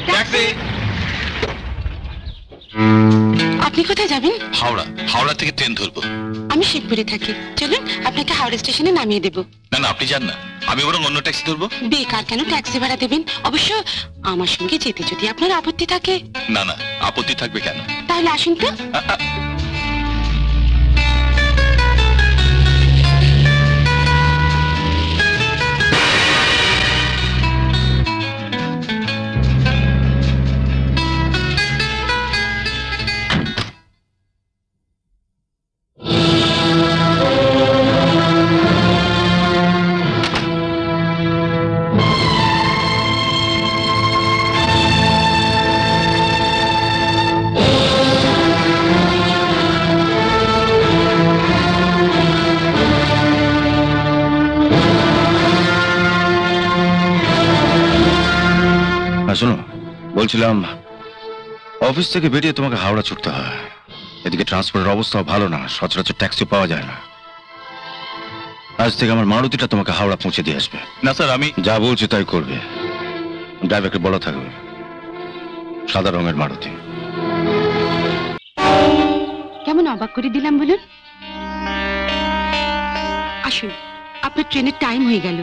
Taxi. আপনি কোথায় যাবেন? হাওড়া। হাওড়া থেকে ট্রেন ধরবো। আমি শিবপুরে থাকি, চলুন আপনাকে হাওড়া স্টেশনে নামিয়ে দেবো। না না, আপনি যান না, আমি বরং অন্য ট্যাক্সি ধরবো। বেকার কেন ট্যাক্সি ভাড়া দেবেন? অবশ্য আমার সঙ্গে যেতে যদি আপনার আপত্তি থাকে। না না, আপত্তি থাকবে কেন? তাহলে আসুন তো। শোনো, বলছিলাম অফিস থেকে বেরিয়ে তোমাকে হাওড়া ছুটতে হয়। এদিকে ট্রান্সপোর্টের অবস্থাও ভালো না, সচরাচর ট্যাক্সি পাওয়া যায় না। আজ থেকে আমার মারুতিটা তোমাকে হাওড়া পৌঁছে দিয়ে আসবে। না স্যার, আমি যা বলছি তাই করবে। ড্রাইভারকে বলা থাকবে সাদা রঙের মারুতি। কেমন অবাক করে দিলাম বলুন? আসুন, আপনার ট্রেনের টাইম হয়ে গেল।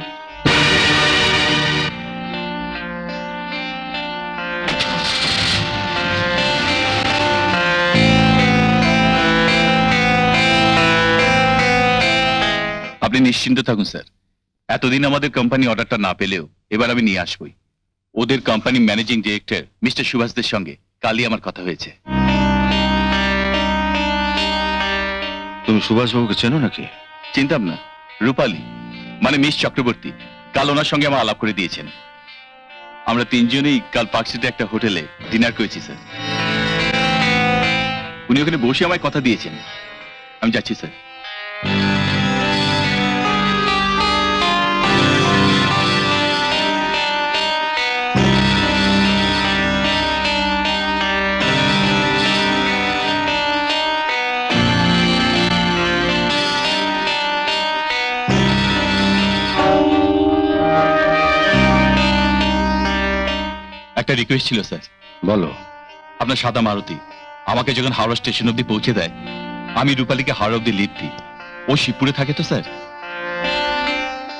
আপনি নিশ্চিন্ত থাকুন স্যার, এতদিন আমাদের কোম্পানি অর্ডারটা না পেলেও এবার আমি নিয়ে আসবই। ওদের কোম্পানি ম্যানেজিং ডিরেক্টর মিস্টার সুভাষদের সঙ্গে কালই আমার কথা হয়েছে। তুমি সুভাষবাবুকে চেনো নাকি? চিনতাম না, রূপালী মানে মিস চক্রবর্তী কাল ওনার সঙ্গে আমার আলাপ করে দিয়েছেন। আমরা তিনজনেই কাল পার্ক স্ট্রিটে একটা হোটেলে ডিনার করেছি স্যার। উনি ওখানে বসে আমায় কথা দিয়েছেন। আমি যাচ্ছি স্যার। একটা রিকোয়েস্ট ছিল স্যার। বলো। আপনার সাদা মারুতি আমাকে যখন হাওড়া স্টেশন অব্দি পৌঁছে দেয়, আমি রূপালীকে হাওড়া অব্দি লিফট দিই। ও শিবপুরে থাকে তো স্যার,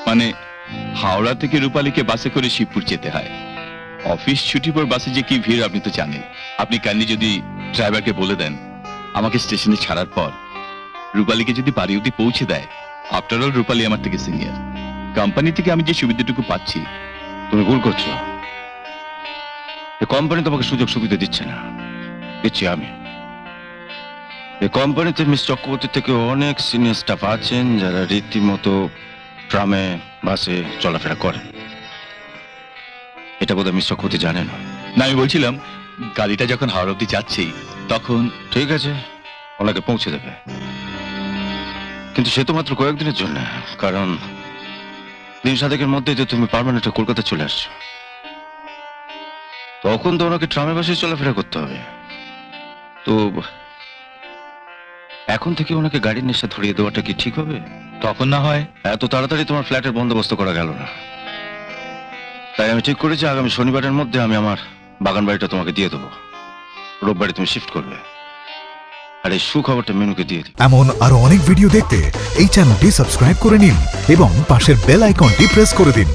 মানে হাওড়া থেকে রূপালীকে বাসে করে শিবপুর যেতে হয়। অফিস ছুটি পর বাসে যে কি ভিড় আপনি তো জানেন। আপনি কাইন্ডলি যদি ড্রাইভারকে বলে দেন আমাকে স্টেশনে ছাড়ার পর রূপালীকে যদি বাড়ি অব্দি পৌঁছে দেয়। আফটার অল রূপালী আমার থেকে সিনিয়র, কোম্পানি থেকে আমি যে সুবিধাটুকু পাচ্ছি। তুমি ভুল করছো। কোম্পানি তোমাকে সুযোগ সুবিধা দিচ্ছে না, দিচ্ছি আমি। এই কোম্পানিতে মিস চক্রবর্তীর থেকে অনেক সিনিয়র স্টাফ আছেন যারা রীতিমতো ট্রামে বাসে চলাফেরা করেন। এটা বোধহয় মিস চক্রবর্তী জানে না। না, আমি বলছিলাম গাড়িটা যখন হাওড়া অব্দি যাচ্ছি তখন। ঠিক আছে, ওনাকে পৌঁছে দেবে, কিন্তু সে তো মাত্র কয়েকদিনের জন্য। কারণ দিন সাতেকের মধ্যে যে তুমি পার্মানেন্ট কলকাতা চলে আসছো, তখন তো ওনাকে ট্রামে বাসে চলাফেরা করতে হবে। তো এখন থেকে ওনাকে গাড়ির নেশা ধরিয়ে দেওয়াটা কি ঠিক হবে? তখন না হয় এত তাড়াতাড়ি তোমার ফ্ল্যাটের বন্দোবস্ত করা গেল না। তাই আমি ঠিক করেছি আগামী শনিবারের মধ্যে আমি আমার বাগান বাড়িটা তোমাকে দিয়ে দেবো। রোববারে তুমি শিফট করবে, আর এই সুখবরটা মেনুকে দিয়ে দিই। এমন আরো অনেক ভিডিও দেখতে এই চ্যানেলটি সাবস্ক্রাইব করে নিন এবং পাশের বেল আইকনটি প্রেস করে দিন।